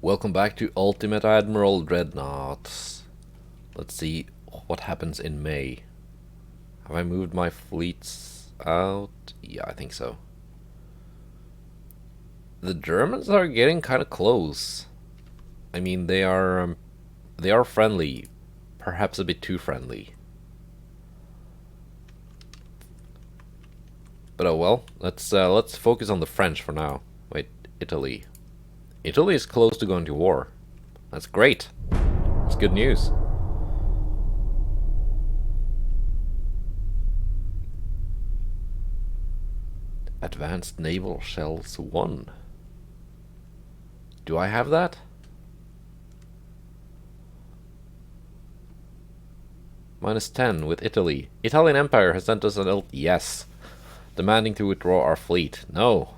Welcome back to Ultimate Admiral Dreadnoughts. Let's see what happens in May. Have I moved my fleets out? Yeah, I think so. The Germans are getting kind of close. I mean, they are friendly, perhaps a bit too friendly. But oh well. Let's focus on the French for now. Wait, Italy. Italy is close to going to war. That's great. That's good news. Advanced naval shells 1. Do I have that? -10 with Italy. Italian Empire has sent us an yes. Demanding to withdraw our fleet. No.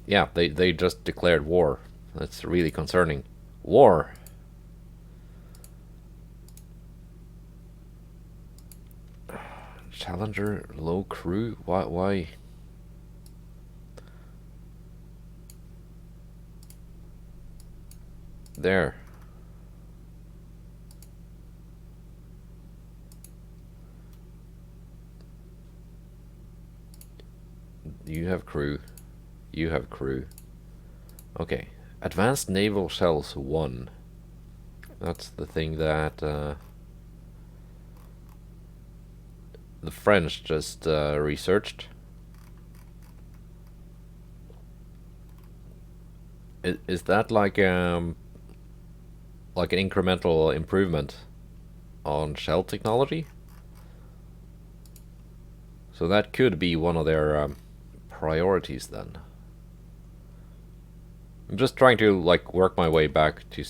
Yeah, they just declared war. That's really concerning. War. Challenger, low crew? Why? There. You have crew. You have crew. Okay. Advanced naval shells 1. That's the thing that the French just researched. Is that like an incremental improvement on shell technology? So that could be one of their priorities then. I'm just trying to like work my way back to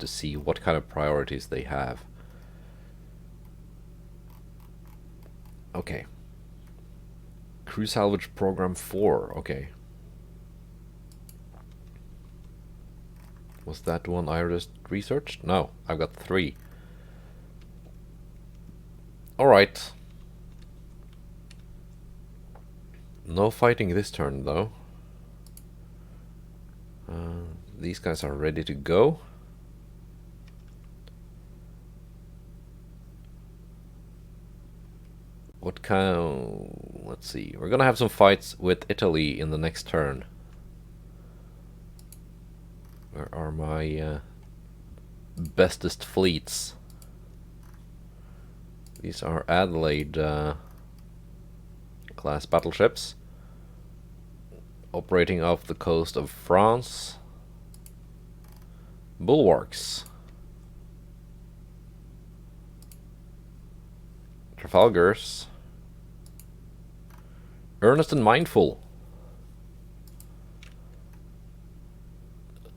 see what kind of priorities they have. Okay. Crew salvage program 4. Okay. Was that one I just researched? No, I've got 3. Alright. No fighting this turn though. These guys are ready to go. What kind of... Let's see. We're gonna have some fights with Italy in the next turn. Where are my bestest fleets? These are Adelaide class battleships operating off the coast of France. Bulwarks. Trafalgars. Earnest and Mindful.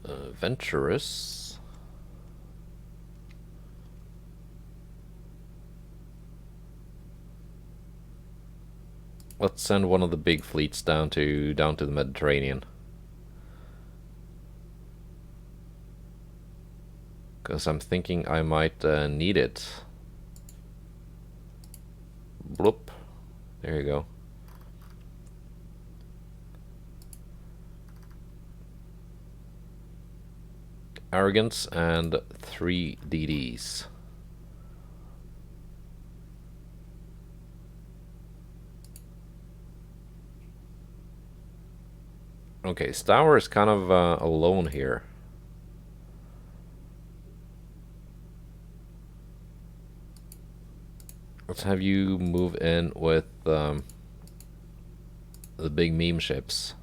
Venturous. Let's send one of the big fleets down to the Mediterranean. Because I'm thinking I might need it. Bloop. There you go. Arrogance and 3 DDs. Okay, Stour is kind of alone here. Let's have you move in with the big meme ships.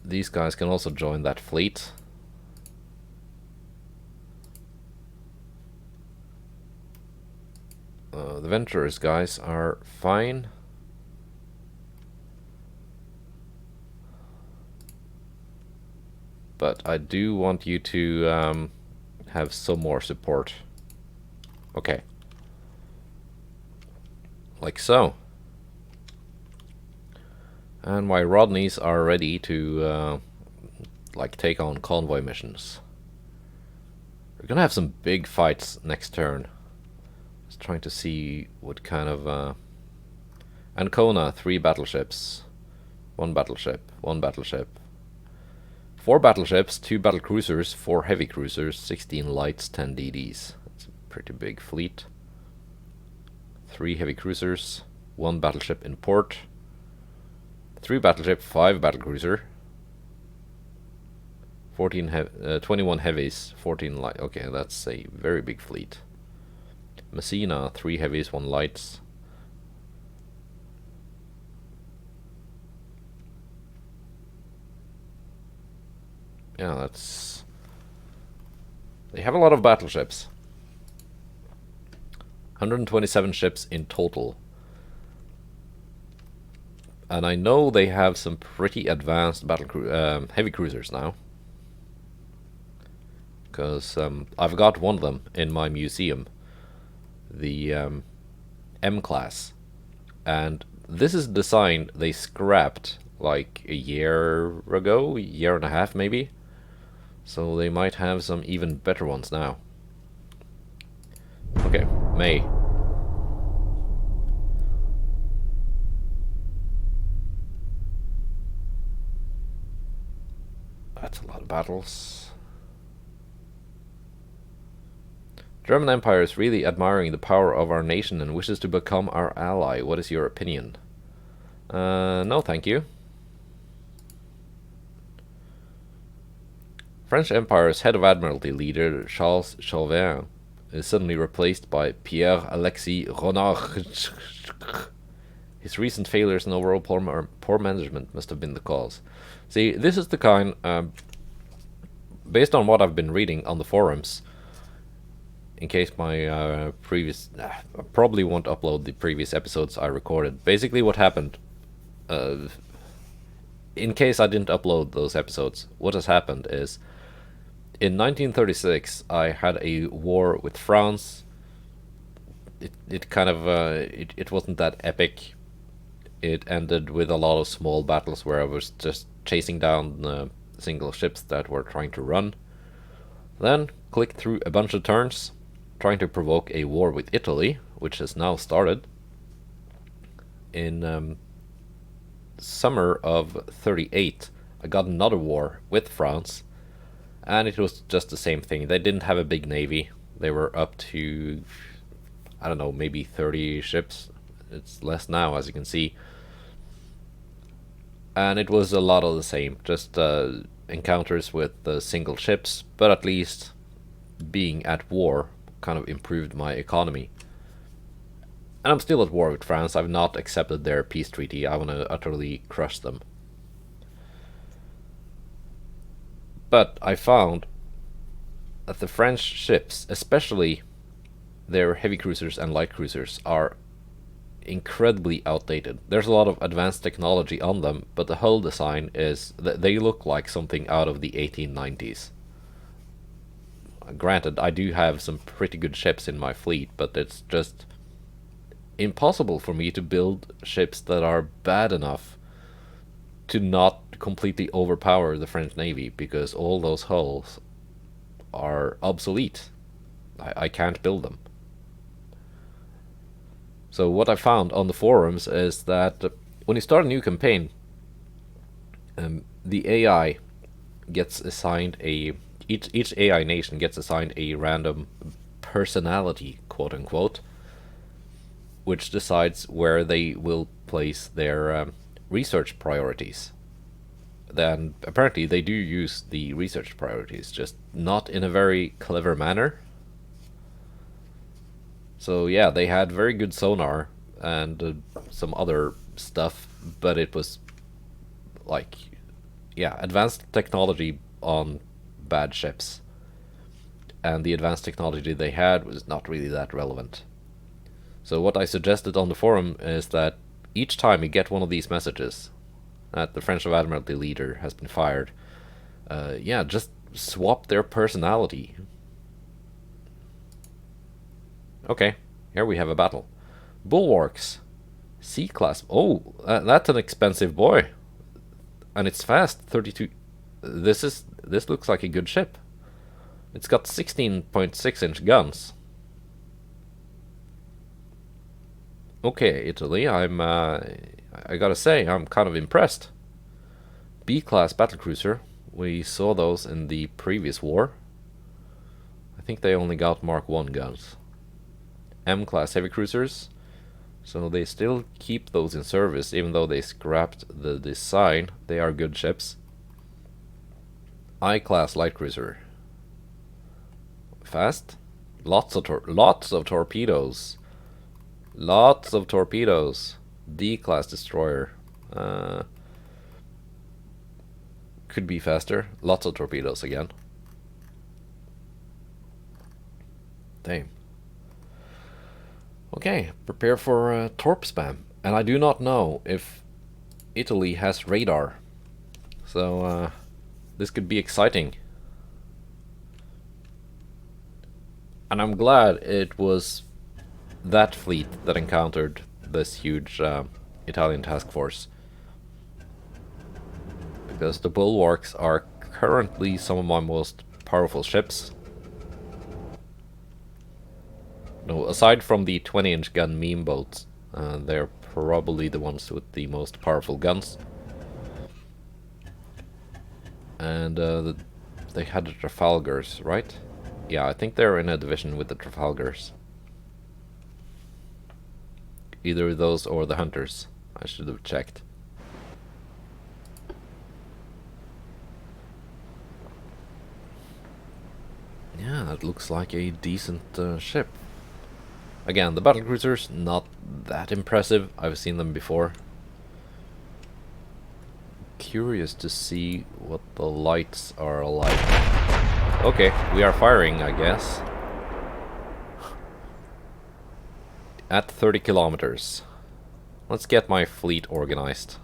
These guys can also join that fleet. The Venturers guys are fine. But I do want you to have some more support. Okay. Like so. And my Rodneys are ready to like take on convoy missions. We're gonna have some big fights next turn. Just trying to see what kind of Ancona, 3 battleships. 1 battleship, 1 battleship. 4 battleships, 2 battle cruisers, 4 heavy cruisers, 16 lights, 10 DDs. That's a pretty big fleet. 3 heavy cruisers, 1 battleship in port. 3 battleship, 5 battlecruiser. 21 heavies, 14 light. Okay, that's a very big fleet. Messina, 3 heavies, 1 lights. Yeah, that's... They have a lot of battleships. 127 ships in total. And I know they have some pretty advanced heavy cruisers now. Because I've got one of them in my museum. The M-Class. And this is a design they scrapped like a year ago, year and a half maybe. So they might have some even better ones now. Okay, May. That's a lot of battles. German Empire is really admiring the power of our nation and wishes to become our ally. What is your opinion? No, thank you. French Empire's head of admiralty leader, Charles Chauvin, is suddenly replaced by Pierre-Alexis Renard. His recent failures and overall poor management must have been the cause. See, this is the kind, based on what I've been reading on the forums, in case my previous... I probably won't upload the previous episodes I recorded. Basically what happened, in case I didn't upload those episodes, what has happened is, in 1936 I had a war with France. It kind of, it wasn't that epic. It ended with a lot of small battles where I was just chasing down single ships that were trying to run. Then clicked through a bunch of turns, trying to provoke a war with Italy, which has now started. In summer of 38, I got another war with France, and it was just the same thing. They didn't have a big navy. They were up to, I don't know, maybe 30 ships. It's less now, as you can see. And it was a lot of the same, just encounters with single ships, but at least being at war kind of improved my economy. And I'm still at war with France. I've not accepted their peace treaty. I want to utterly crush them. But I found that the French ships, especially their heavy cruisers and light cruisers, are incredibly outdated. There's a lot of advanced technology on them, but the hull design is... they look like something out of the 1890s. Granted, I do have some pretty good ships in my fleet, but it's just impossible for me to build ships that are bad enough to not completely overpower the French Navy, because all those hulls are obsolete. I can't build them. So what I found on the forums is that when you start a new campaign, the AI gets assigned a... Each AI nation gets assigned a random personality, quote unquote, which decides where they will place their research priorities. Then apparently they do use the research priorities, just not in a very clever manner. So yeah, they had very good sonar and some other stuff, but it was like, yeah, advanced technology on bad ships. And the advanced technology they had was not really that relevant. So what I suggested on the forum is that each time you get one of these messages that the French Admiralty leader has been fired, yeah, just swap their personality. Okay, here we have a battle. Bulwarks. C-class. Oh, that's an expensive boy. And it's fast, 32. This looks like a good ship. It's got 16.6-inch guns. Okay, Italy, I gotta say, I'm kind of impressed. B-class battlecruiser. We saw those in the previous war. I think they only got Mark 1 guns. M-class heavy cruisers. So they still keep those in service, even though they scrapped the design. They are good ships. I-class light cruiser. Fast. Lots of torpedoes. Lots of torpedoes. D-class destroyer. Could be faster. Lots of torpedoes again. Damn. Okay, prepare for torp spam. And I do not know if Italy has radar. So this could be exciting. And I'm glad it was that fleet that encountered this huge Italian task force. Because the bulwarks are currently some of my most powerful ships. No, aside from the 20-inch gun meme boats, they're probably the ones with the most powerful guns. And they had the Trafalgars, right? Yeah, I think they're in a division with the Trafalgars. Either those or the Hunters. I should have checked. Yeah, it looks like a decent ship. Again, the battlecruisers, not that impressive. I've seen them before. Curious to see what the lights are like. Okay, we are firing, I guess. At 30 kilometers. Let's get my fleet organized.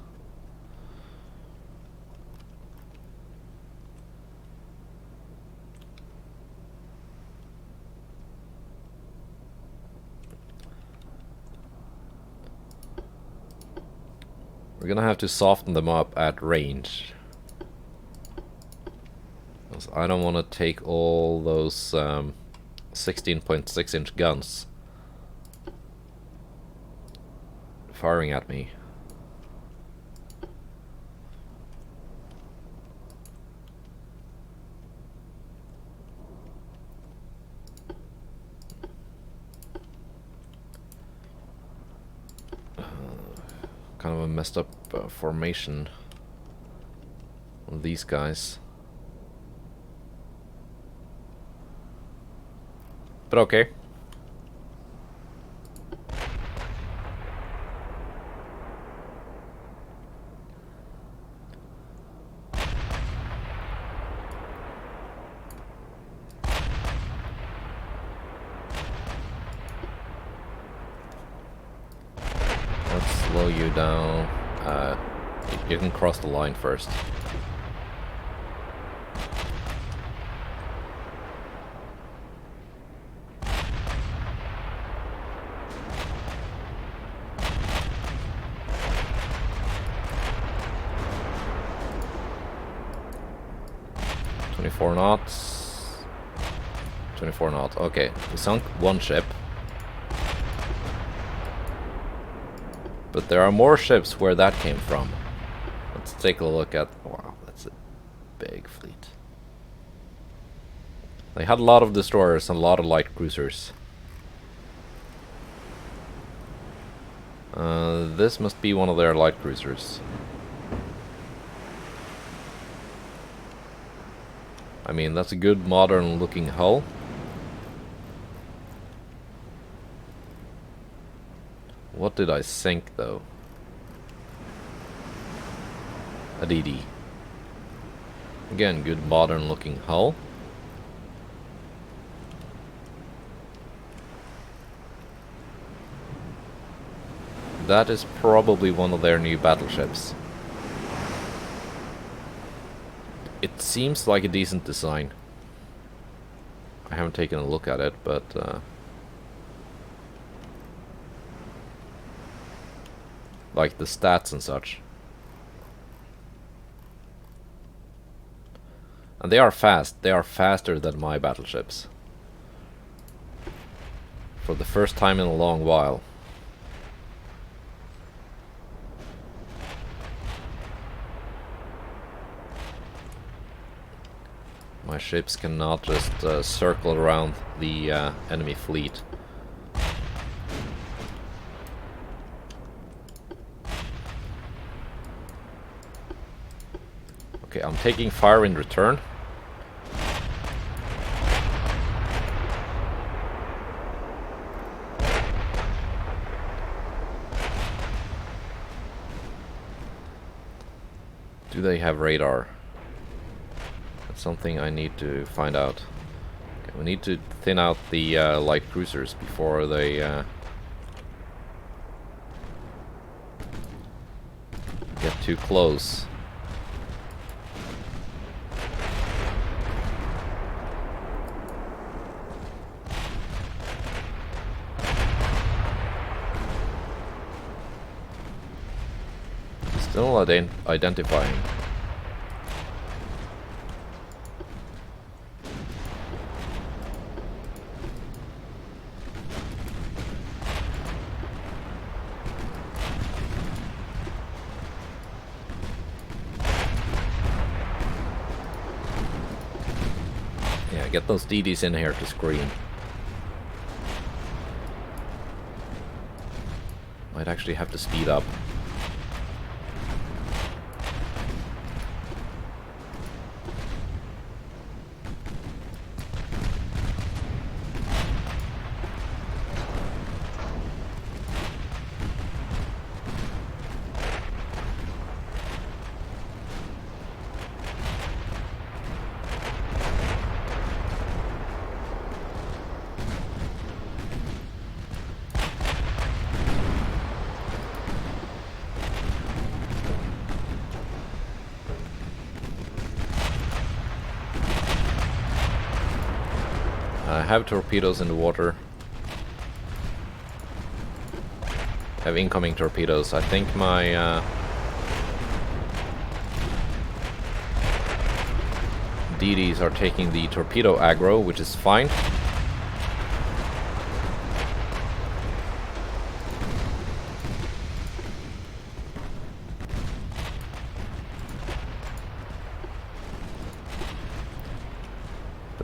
We're gonna have to soften them up at range. Because I don't want to take all those 16.6-inch guns firing at me. Kind of a messed up formation of these guys. But okay. Let's slow you down. You can cross the line first. Knots. 24 knots. Okay, we sunk one ship. But there are more ships where that came from. Let's take a look at... Wow, that's a big fleet. They had a lot of destroyers and a lot of light cruisers. This must be one of their light cruisers. I mean, that's a good modern looking hull. What did I sink though? A DD. Again, good modern looking hull. That is probably one of their new battleships. It seems like a decent design. I haven't taken a look at it, but like the stats and such. And they are fast. They are faster than my battleships. For the first time in a long while. My ships cannot just circle around the enemy fleet. Okay, I'm taking fire in return. Do they have radar? That's something I need to find out. Okay, we need to thin out the light cruisers before they get too close. Still identifying. Yeah, get those DDs in here to screen. Might actually have to speed up. I have torpedoes in the water. I have incoming torpedoes. I think my DDs are taking the torpedo aggro, which is fine.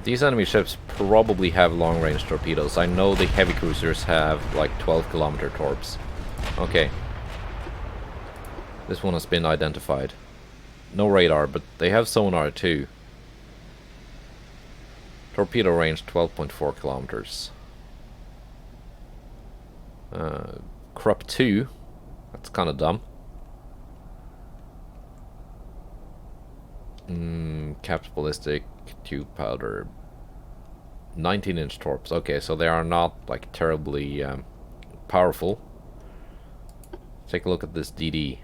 These enemy ships probably have long-range torpedoes. I know the heavy cruisers have like 12-kilometer torps. Okay. This one has been identified. No radar, but they have sonar too. Torpedo range 12.4 kilometers. Crop 2. That's kind of dumb. Capped ballistic tube powder. 19-inch torps. Okay, so they are not like terribly powerful. Take a look at this DD.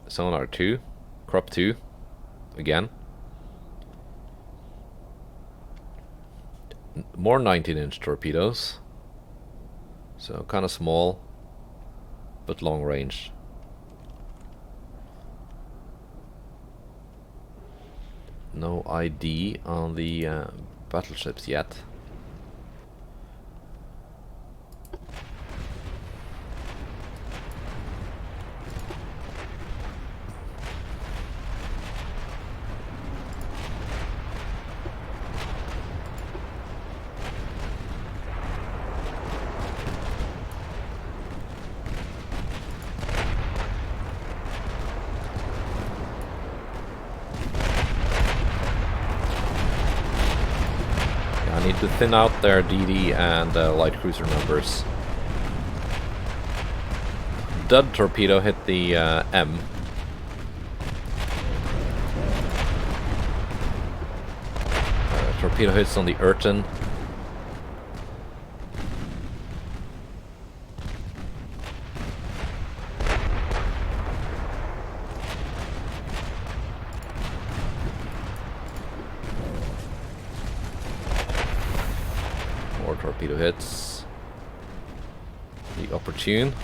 Sonar 2. Crop 2. Again. More 19-inch torpedoes. So kind of small, but long range. No ID on the battleships yet. I need to thin out their DD and light cruiser numbers. Dud torpedo hit the M. Torpedo hits on the Urchin. More torpedo hits. The Opportune.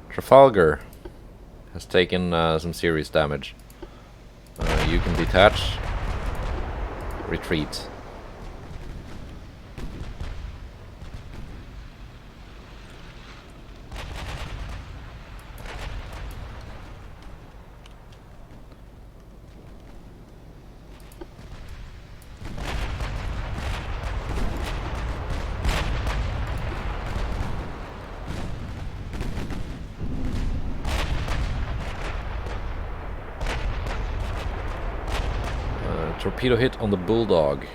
Trafalgar. has taken some serious damage. You can detach, retreat. Torpedo hit on the Bulldog.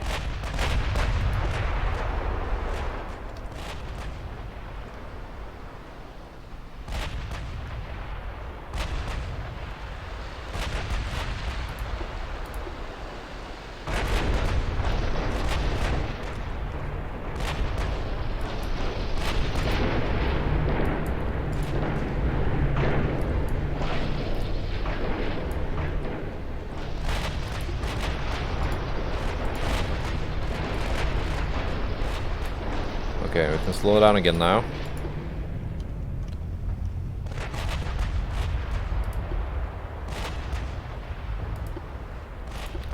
Okay, we can slow down again now.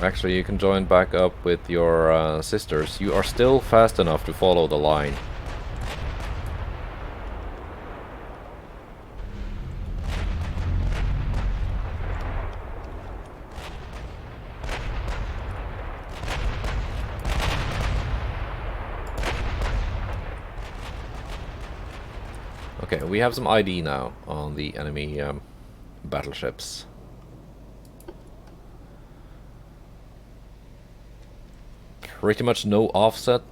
Actually, you can join back up with your sisters. You are still fast enough to follow the line. Okay, we have some ID now on the enemy battleships. Pretty much no offset,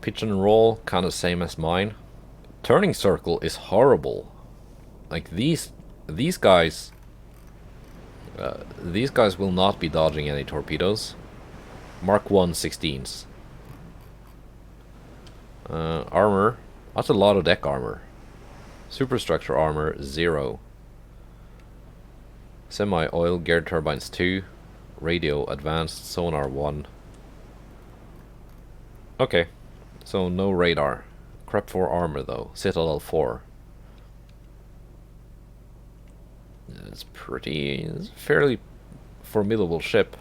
pitch and roll, kind of same as mine. Turning circle is horrible. Like these guys will not be dodging any torpedoes. Mark 1 16s. Armor, that's a lot of deck armor. Superstructure armor 0. Semi-oil gear turbines 2. Radio advanced sonar 1. Okay, so no radar. Crep 4 armor though. Citadel 4. It's a fairly formidable ship.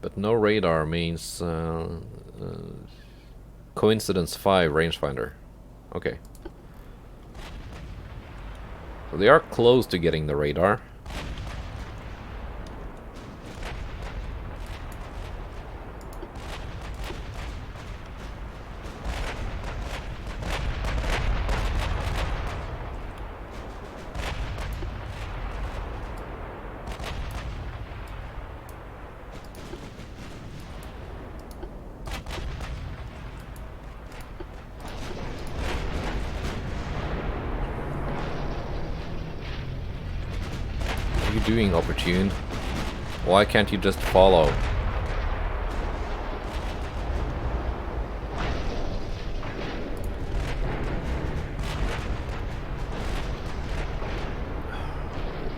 But no radar means coincidence 5 rangefinder. Okay. So they are close to getting the radar. Doing opportune. Why can't you just follow?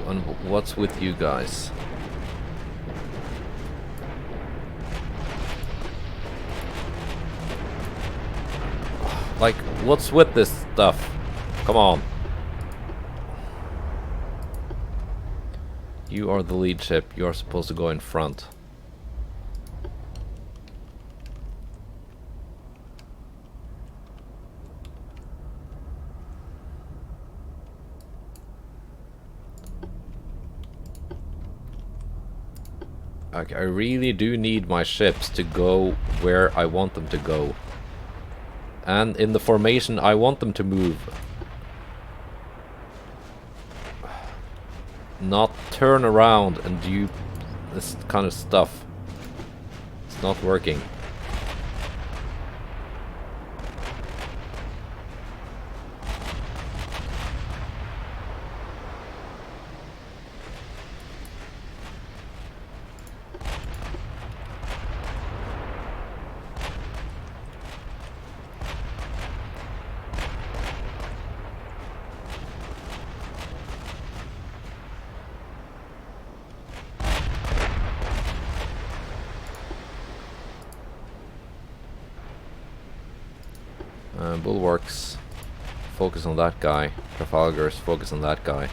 And what's with you guys? Like, what's with this stuff? Come on. You are the lead ship. You are supposed to go in front. Like, I really do need my ships to go where I want them to go. And in the formation I want them to move. Not turn around and do this kind of stuff. It's not working. Bulwarks. Focus on that guy. Trafalgar's focus on that guy.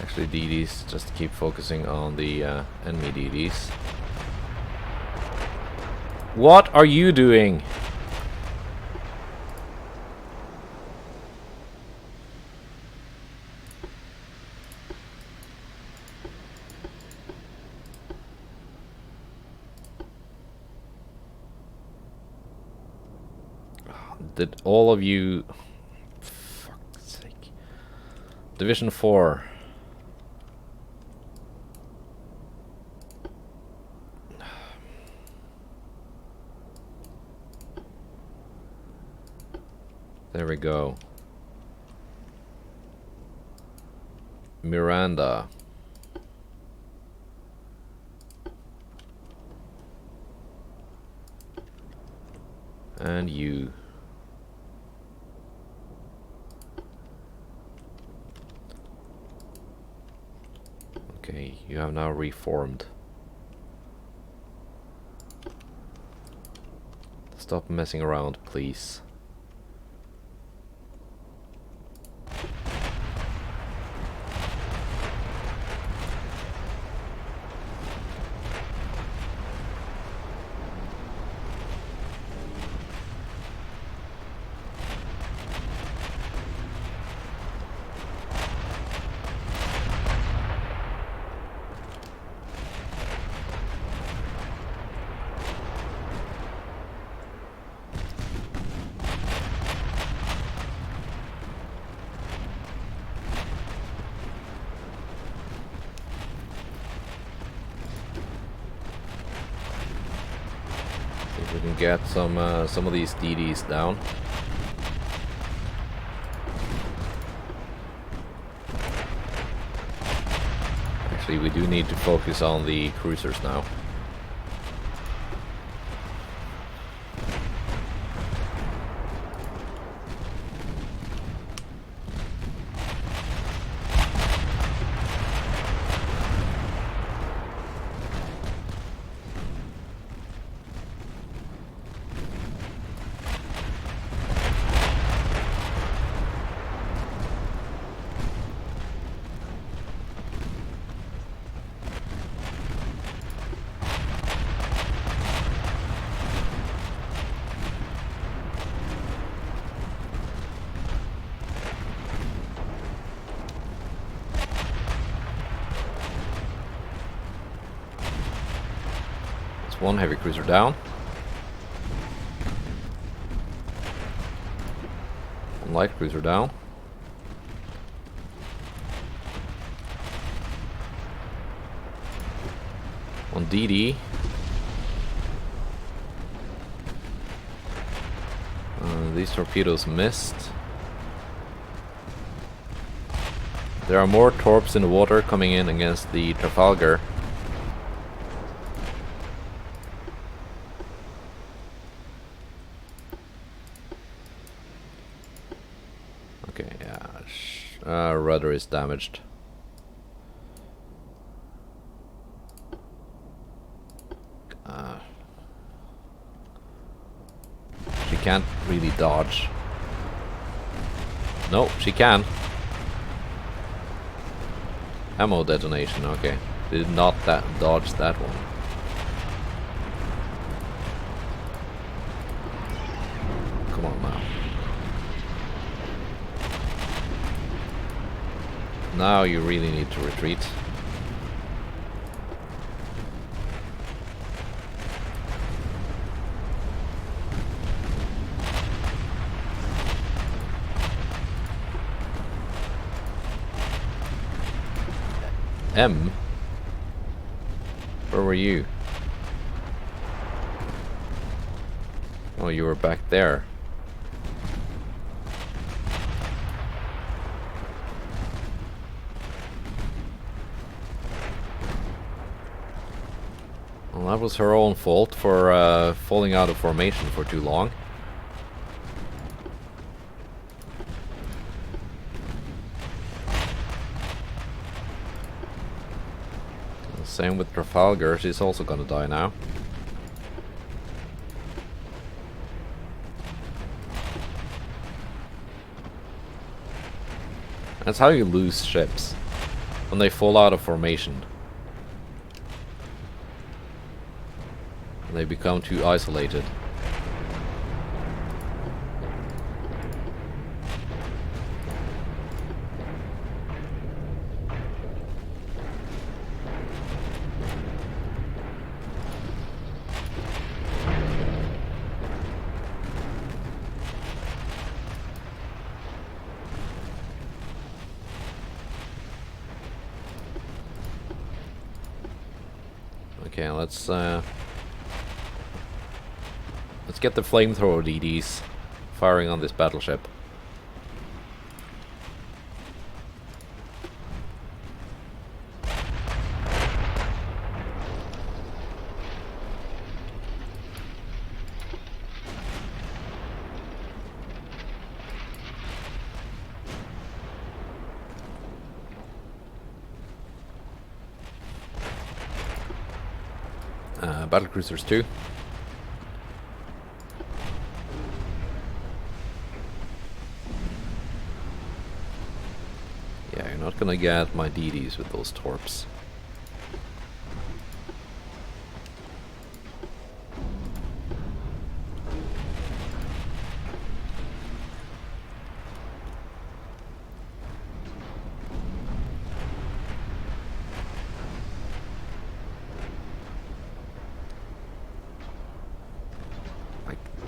Actually, DDs, just keep focusing on the enemy DDs. What are you doing? Did all of you... Fuck's sake. Division 4. There we go. Miranda. And you. Okay, you have now reformed. Stop messing around, please. We can get some of these DDs down. Actually, we do need to focus on the cruisers now. One heavy cruiser down. One light cruiser down. One DD. These torpedoes missed. There are more torps in the water coming in against the Trafalgar. Okay, yeah. Rudder is damaged. She can't really dodge. No, she can. Ammo detonation, okay. Did not dodge that one. Come on now. Now you really need to retreat. M? Where were you? Oh, you were back there. Well, that was her own fault for falling out of formation for too long. Same with Trafalgar, she's also gonna die now. That's how you lose ships, when they fall out of formation. And they become too isolated. Okay, let's get the flamethrower DDs firing on this battleship. Battlecruisers too. Yeah, you're not gonna get my DDs with those torps.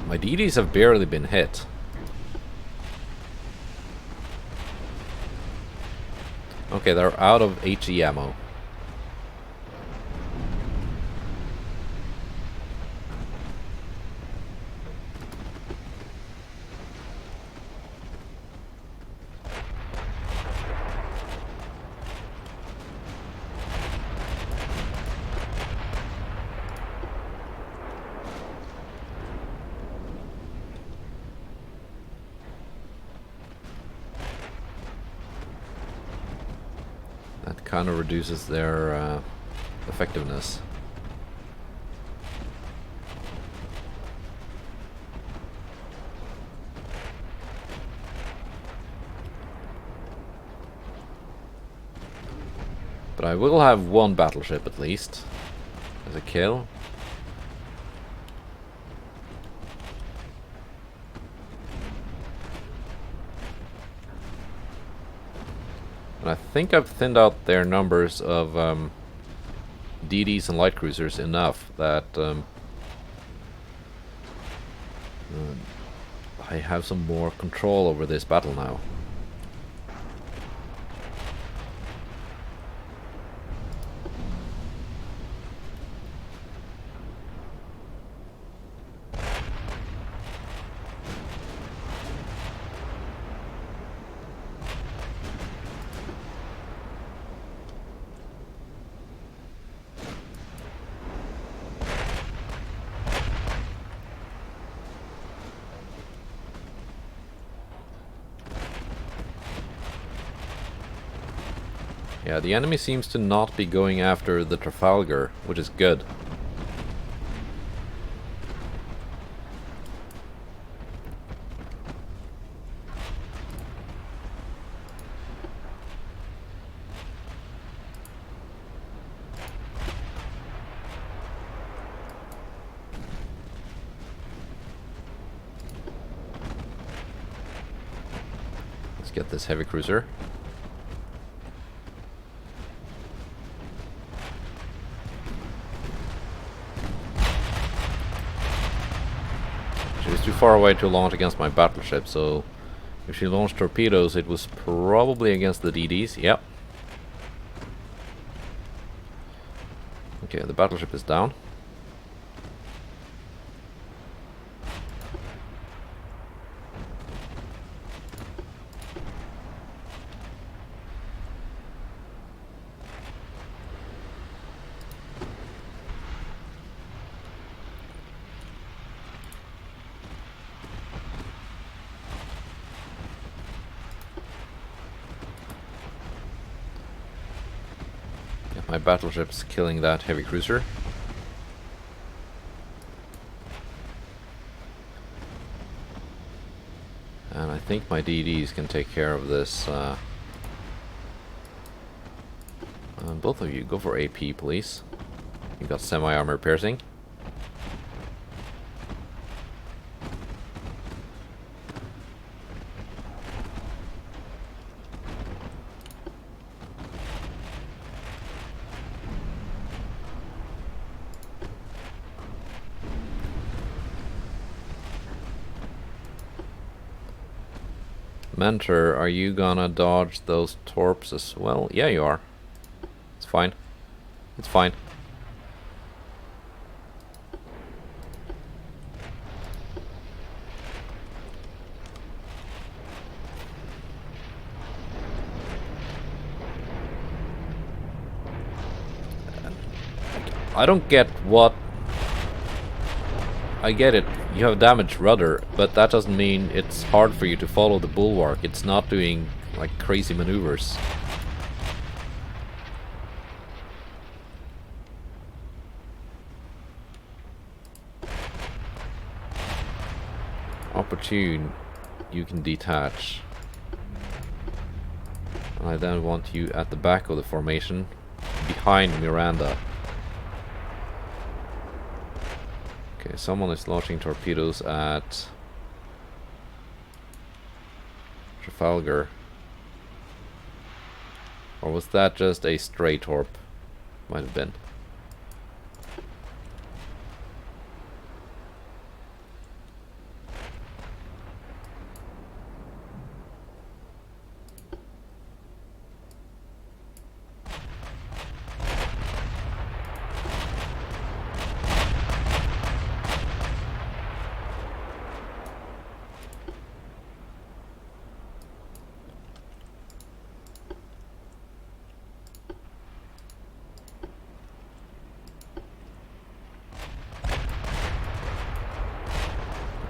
My DDs have barely been hit. Okay, they're out of HE ammo. That kind of reduces their effectiveness. But I will have one battleship at least as a kill. And I think I've thinned out their numbers of DDs and light cruisers enough that I have some more control over this battle now. Yeah, the enemy seems to not be going after the Trafalgar, which is good. Let's get this heavy cruiser. She was too far away to launch against my battleship, so if she launched torpedoes, it was probably against the DDs. Yep. Okay, the battleship is down. my battleships killing that heavy cruiser. And I think my DDs can take care of this. Both of you, go for AP, please. You got semi-armor piercing. Mentor, are you gonna dodge those torps as well? Yeah, you are. It's fine. It's fine. I don't get what... I get it. You have a damaged rudder, but that doesn't mean it's hard for you to follow the bulwark. It's not doing like crazy maneuvers. Opportune, you can detach. And I then want you at the back of the formation, behind Miranda. Okay, someone is launching torpedoes at Trafalgar. Or was that just a stray torp? Might have been.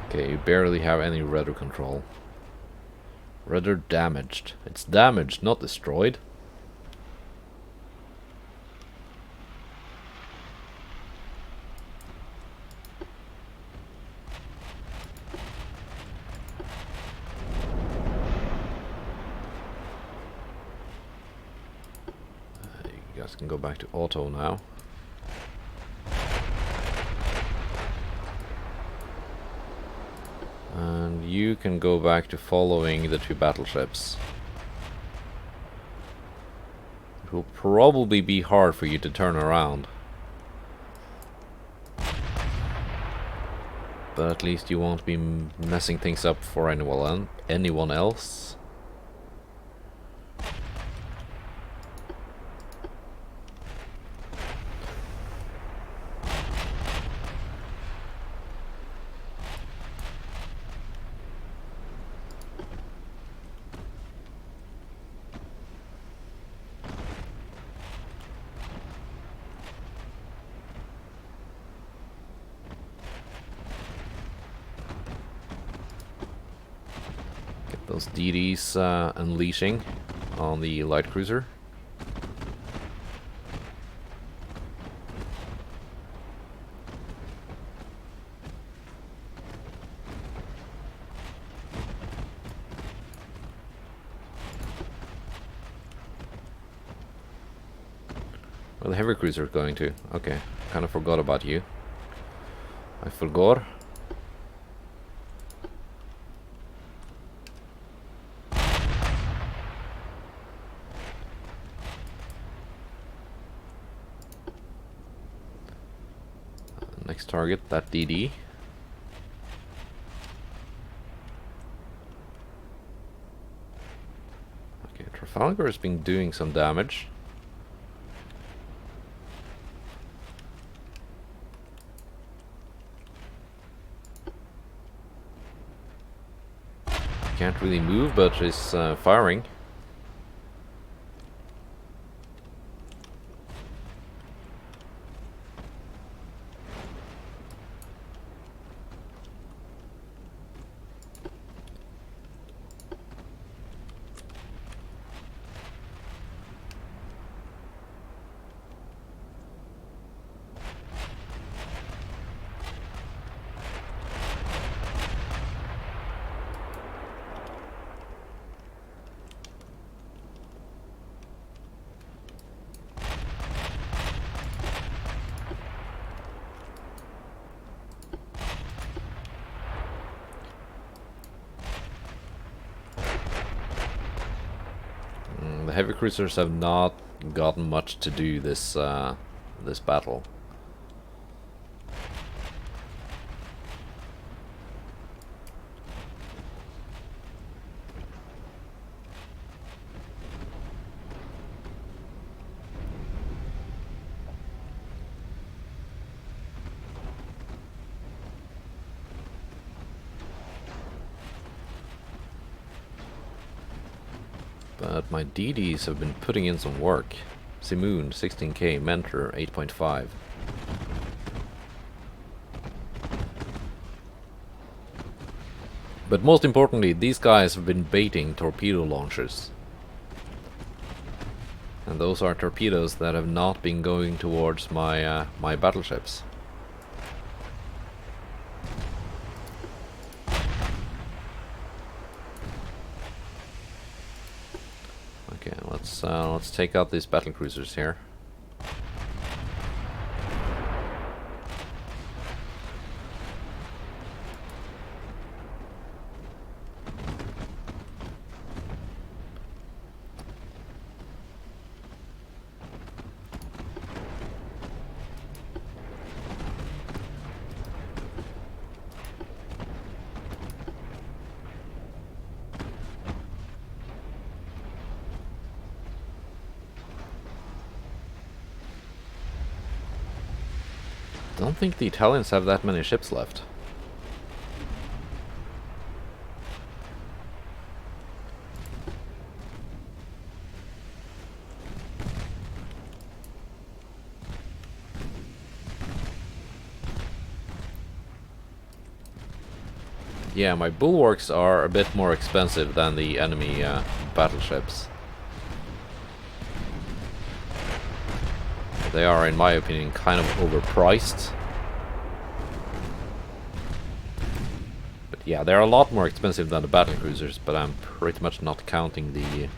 Okay, you barely have any rudder control. Rudder damaged. It's damaged, not destroyed. You guys can go back to auto now. And you can go back to following the two battleships. It will probably be hard for you to turn around. But at least you won't be messing things up for anyone else. Those DDs unleashing on the light cruiser. Well, the heavy cruiser is going to. Okay, kind of forgot about you. I forgot. Next target, that DD. Okay, Trafalgar has been doing some damage. Can't really move, but is firing. heavy cruisers have not gotten much to do this this battle. But my DDs have been putting in some work. Simoon 16k, Mentor 8.5. But most importantly, these guys have been baiting torpedo launchers. And those are torpedoes that have not been going towards my my battleships. Okay, let's take out these battle cruisers here. Don't think the Italians have that many ships left. Yeah, my bulwarks are a bit more expensive than the enemy battleships. They are, in my opinion, kind of overpriced. But yeah, they're a lot more expensive than the battlecruisers, but I'm pretty much not counting the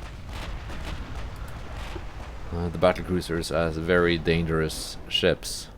battlecruisers as very dangerous ships.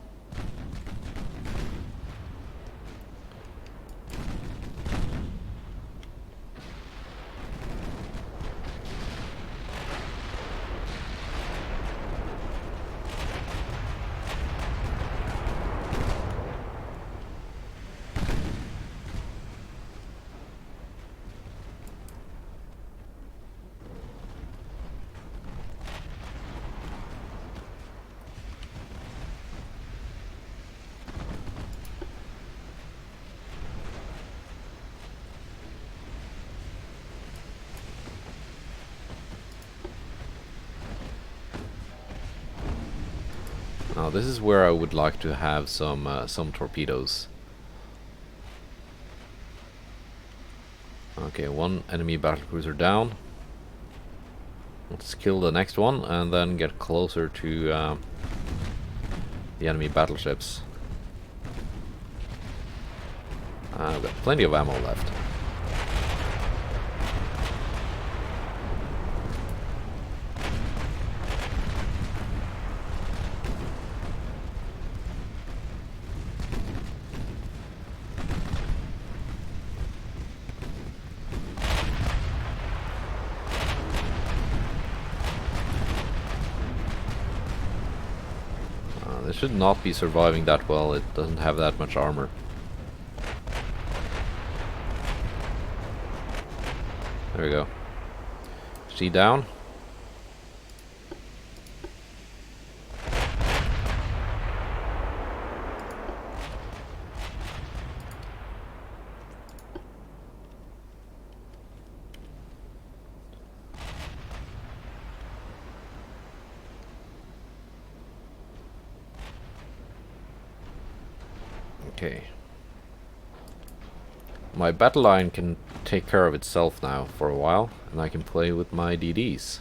Now this is where I would like to have some torpedoes. Okay, one enemy battlecruiser down. Let's kill the next one and then get closer to the enemy battleships. I've got plenty of ammo left. It should not be surviving that well, it doesn't have that much armor. There we go. She down. Okay. My battle line can take care of itself now for a while, and I can play with my DDs.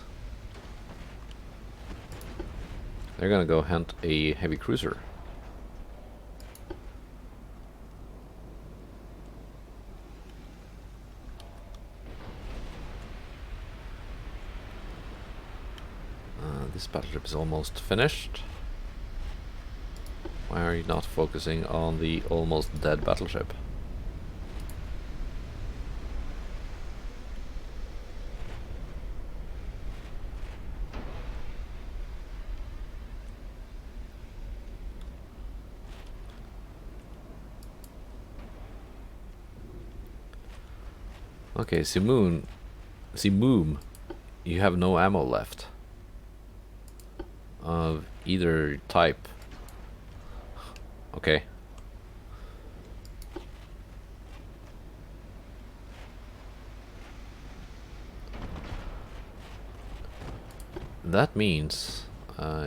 They're gonna go hunt a heavy cruiser. This battleship is almost finished. Why are you not focusing on the almost dead battleship? Okay, Simoom, you have no ammo left of either type. Okay. That means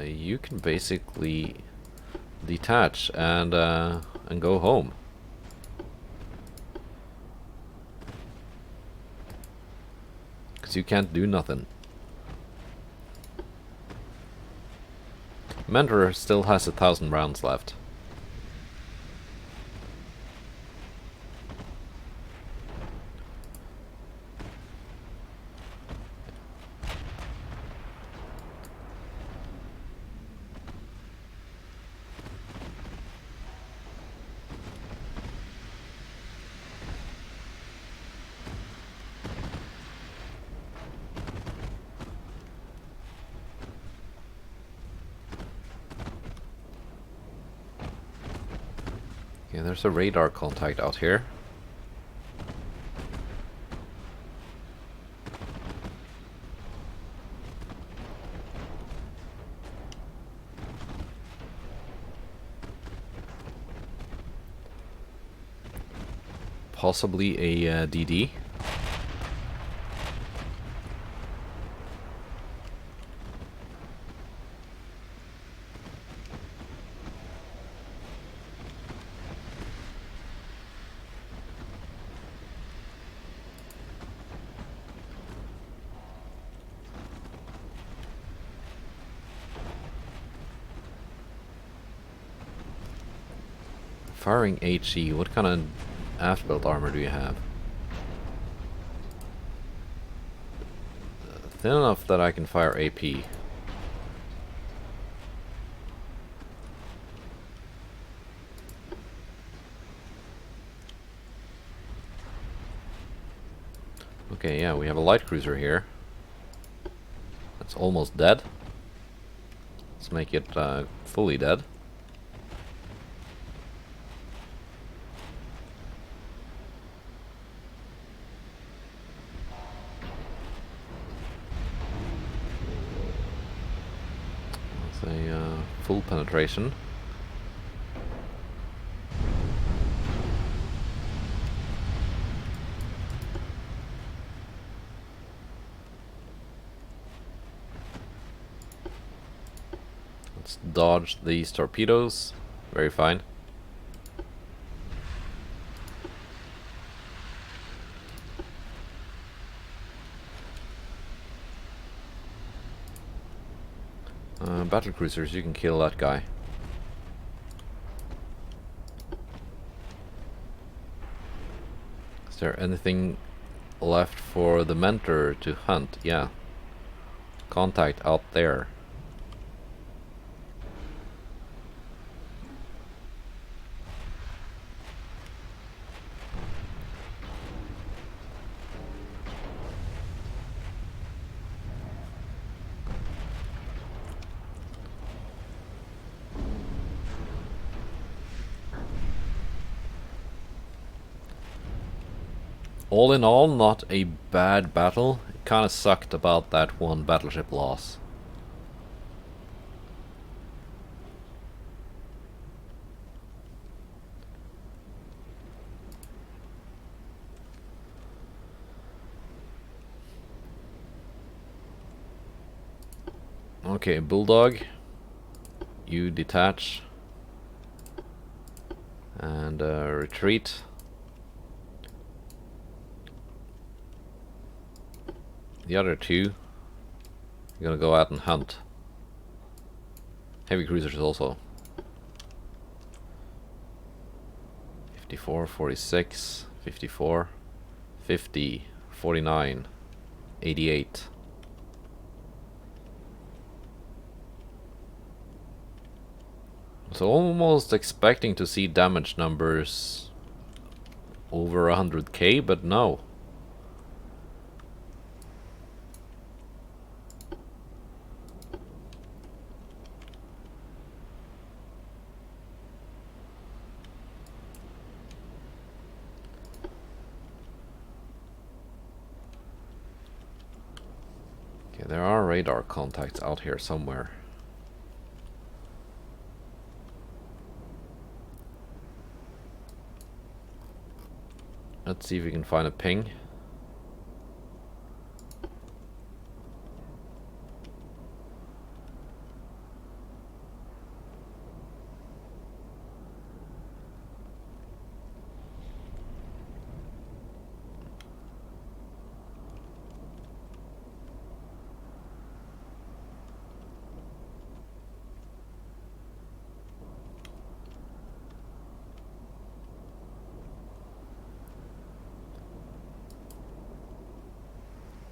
you can basically detach and go home. Because you can't do nothing. Mentor still has 1,000 rounds left. Okay, there's a radar contact out here. Possibly a DD. Firing HE, what kind of aft-built armor do you have? Thin enough that I can fire AP. Okay, yeah, we have a light cruiser here. That's almost dead. Let's make it fully dead. That's a full penetration. Let's dodge these torpedoes. Very fine. Battle cruisers, you can kill that guy. Is there anything left for the mentor to hunt? Yeah. Contact out there. All in all, not a bad battle. It kinda sucked about that one battleship loss. Okay, Bulldog, you detach and retreat. The other two, you're gonna go out and hunt. Heavy cruisers also. 54, 46, 54, 50, 49, 88. So almost expecting to see damage numbers over 100k, but no. Okay, there are radar contacts out here somewhere. Let's see if we can find a ping.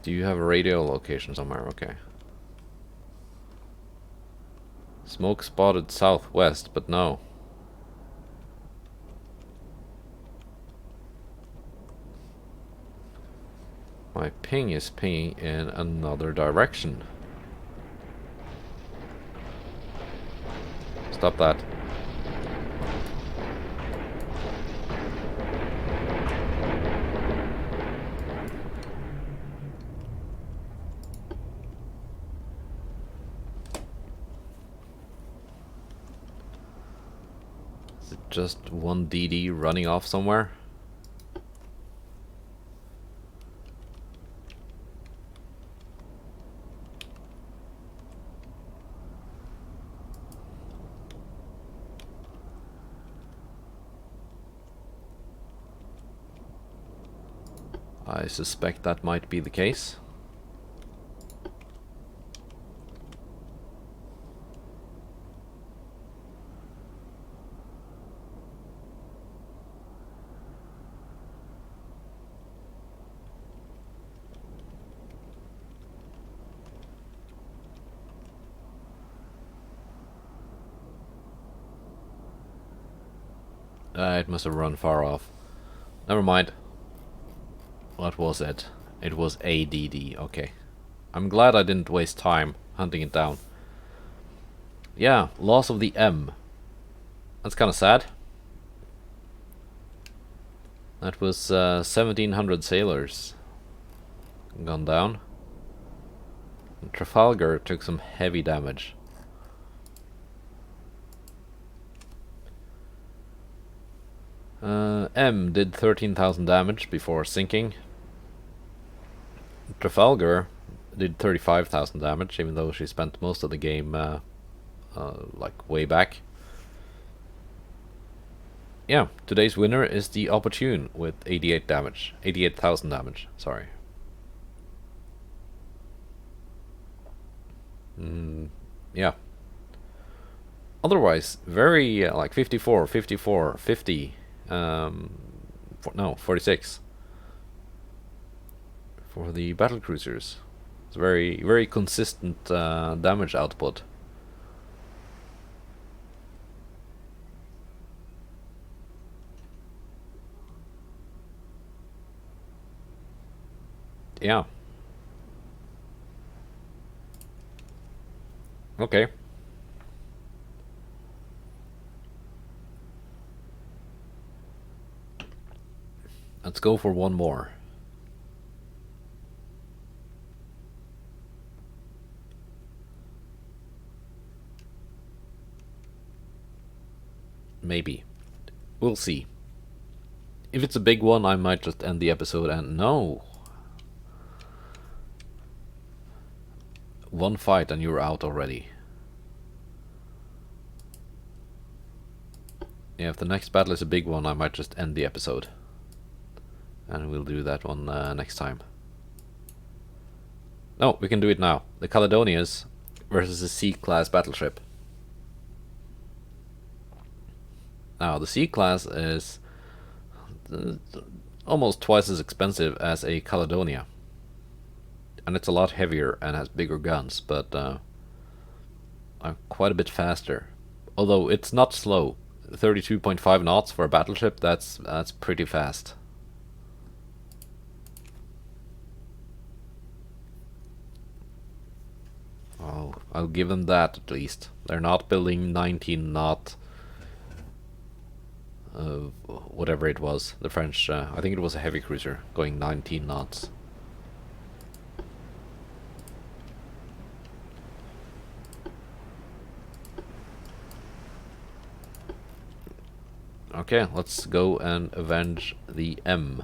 Do you have a radio location somewhere? Okay. Smoke spotted southwest, but no. My ping is pinging in another direction. Stop that. Is it just one DD running off somewhere? I suspect that might be the case. It must have run far off. Never mind. What was it? It was ADD, okay. I'm glad I didn't waste time hunting it down. Yeah, loss of the M. That's kinda sad. That was 1700 sailors gone down. And Trafalgar took some heavy damage. M did 13,000 damage before sinking. Trafalgar did 35,000 damage, even though she spent most of the game like way back. Yeah, today's winner is the Opportune with 88 damage. 88,000 damage, sorry. Yeah. Otherwise, very like 54, 54, 50, no, 46 for the battle cruisers. It's very, very consistent damage output. Yeah. Okay. Let's go for one more. Maybe. We'll see. If it's a big one, I might just end the episode and no. One fight and you're out already. Yeah, if the next battle is a big one, I might just end the episode. And we'll do that one next time. No, we can do it now. The Caledonias versus a C-class battleship. Now, the C-class is almost twice as expensive as a Caledonia. And it's a lot heavier and has bigger guns, but I'm quite a bit faster. Although it's not slow. 32.5 knots for a battleship, that's pretty fast. Oh, I'll give them that at least. They're not building 19 knot whatever it was. The French, I think it was a heavy cruiser going 19 knots. Okay, let's go and avenge the M.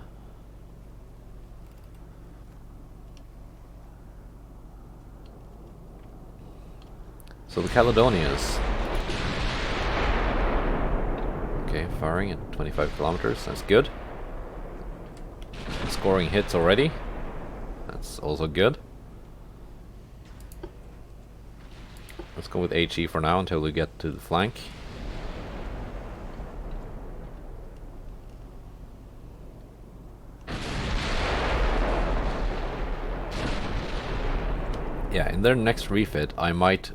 So the Caledonians. Okay, firing at 25 kilometers, that's good. Scoring hits already. That's also good. Let's go with HE for now until we get to the flank. Yeah, in their next refit I might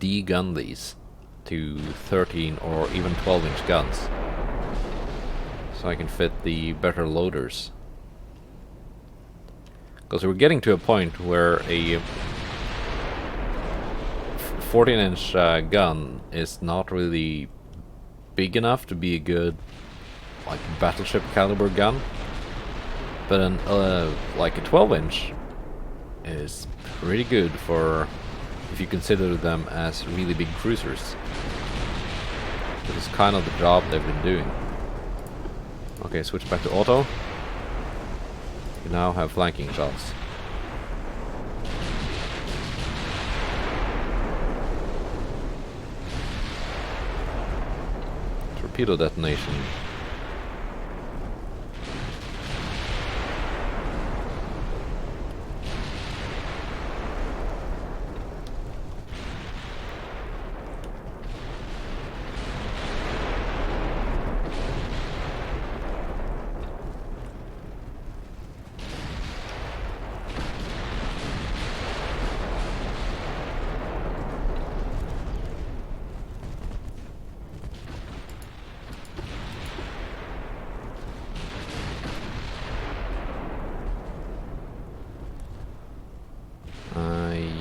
de-gun these to 13 or even 12-inch guns. So I can fit the better loaders. Because we're getting to a point where a 14-inch gun is not really big enough to be a good like battleship caliber gun, but an like a 12-inch is pretty good for if you consider them as really big cruisers. Which is kind of the job they've been doing. Okay, switch back to auto. You now have flanking shots. Torpedo detonation.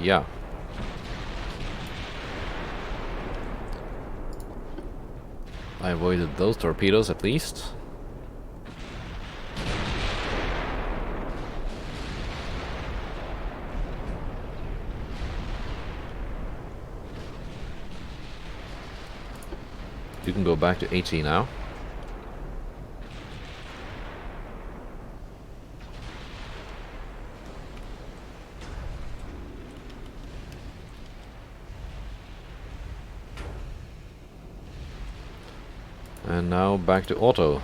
Yeah. I avoided those torpedoes at least. You can go back to HE now. And now back to auto.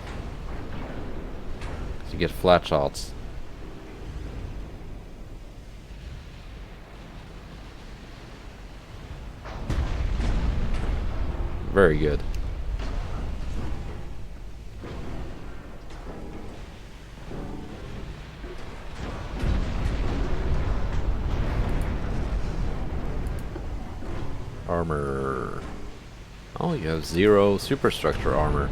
To get flat shots. Very good. Armor. Oh, you have 0 superstructure armor.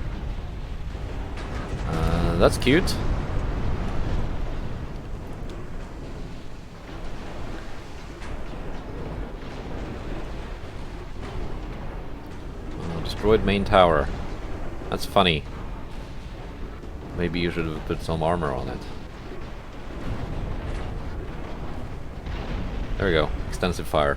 That's cute. Destroyed main tower. That's funny. Maybe you should have put some armor on it. There we go. Extensive fire.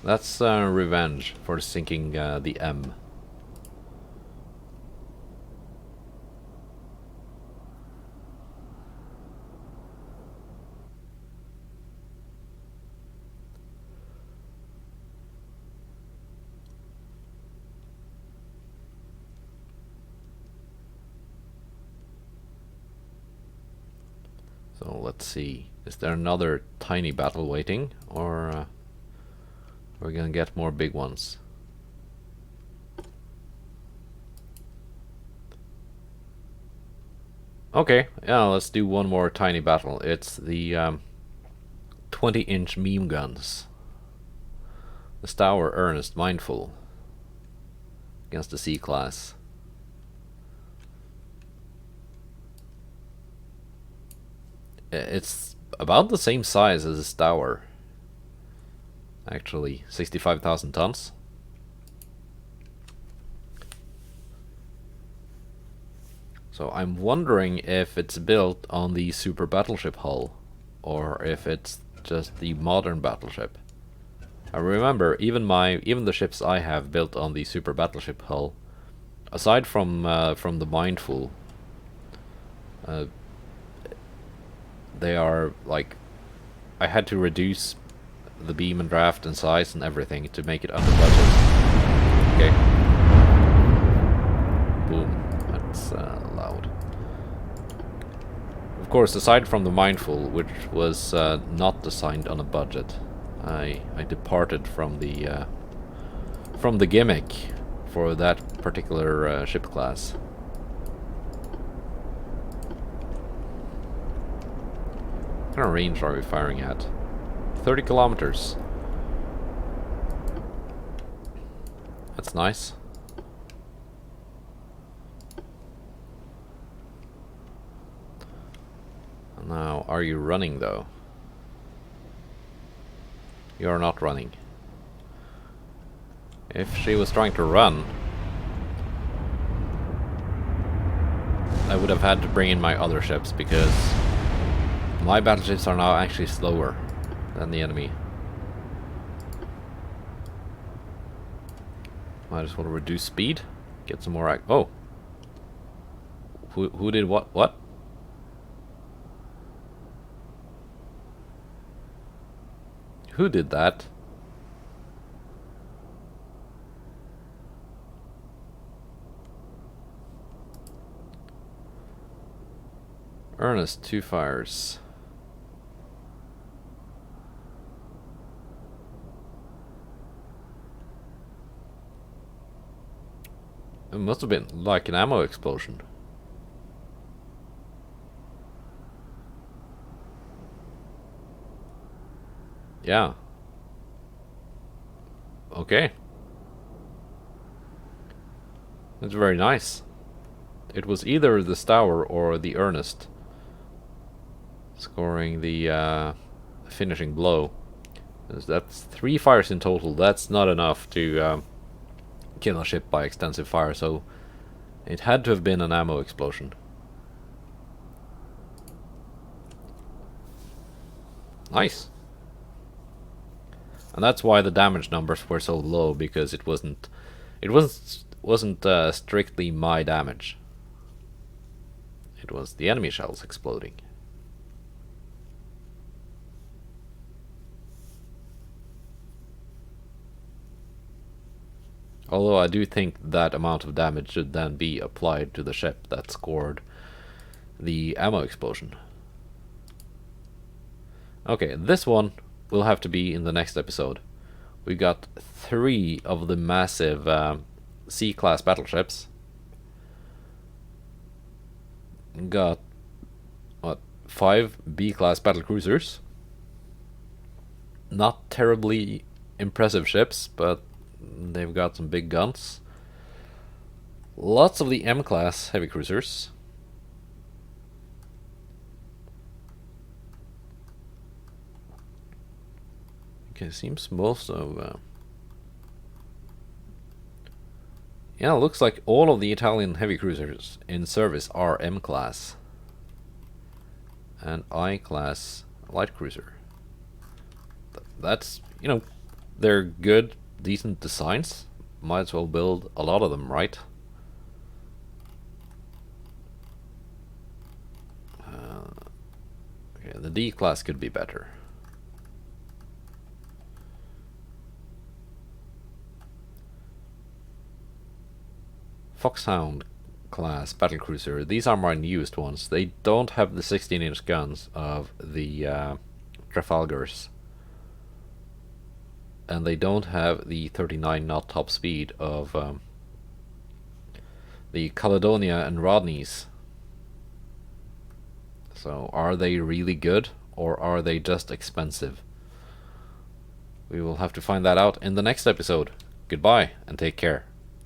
That's revenge for sinking the M. So let's see. Is there another tiny battle waiting, or we're gonna get more big ones? Okay, yeah, let's do one more tiny battle. It's the 20-inch meme guns. The Stour Earnest Mindful against the C-class. It's about the same size as a Stour. Actually, 65,000 tons. So I'm wondering if it's built on the super battleship hull, or if it's just the modern battleship. I remember even the ships I have built on the super battleship hull, aside from the Mindful, they are like, I had to reduce the beam and draft and size and everything to make it under budget. Okay. Boom. That's loud. Of course, aside from the Mindful, which was not designed on a budget, I departed from the gimmick for that particular ship class. What kind of range are we firing at? 30 kilometers. That's nice. Now, are you running though? You're not running. If she was trying to run, I would have had to bring in my other ships, because my battleships are now actually slower than the enemy. Might as well reduce speed, get some more oh! Who did what? What? Who did that? Ernest, 2 fires. It must have been like an ammo explosion. Yeah. Okay. That's very nice. It was either the Stour or the Ernest scoring the finishing blow. That's 3 fires in total. That's not enough to kill a ship by extensive fire, so it had to have been an ammo explosion. Nice. And that's why the damage numbers were so low, because it wasn't strictly my damage. It was the enemy shells exploding. Although I do think that amount of damage should then be applied to the ship that scored the ammo explosion. Okay, this one will have to be in the next episode. We got 3 of the massive C-class battleships. Got, what, 5 B-class battlecruisers. Not terribly impressive ships, but they've got some big guns. Lots of the M-class heavy cruisers. Okay, seems most of... yeah, looks like all of the Italian heavy cruisers in service are M-class. And I-class light cruiser. That's, you know, they're good, decent designs. Might as well build a lot of them, right? Okay, the D-class could be better. Foxhound class battlecruiser. These are my newest ones. They don't have the 16-inch guns of the Trafalgars. And they don't have the 39 knot top speed of the Caledonia and Rodneys. So are they really good, or are they just expensive? We will have to find that out in the next episode. Goodbye and take care.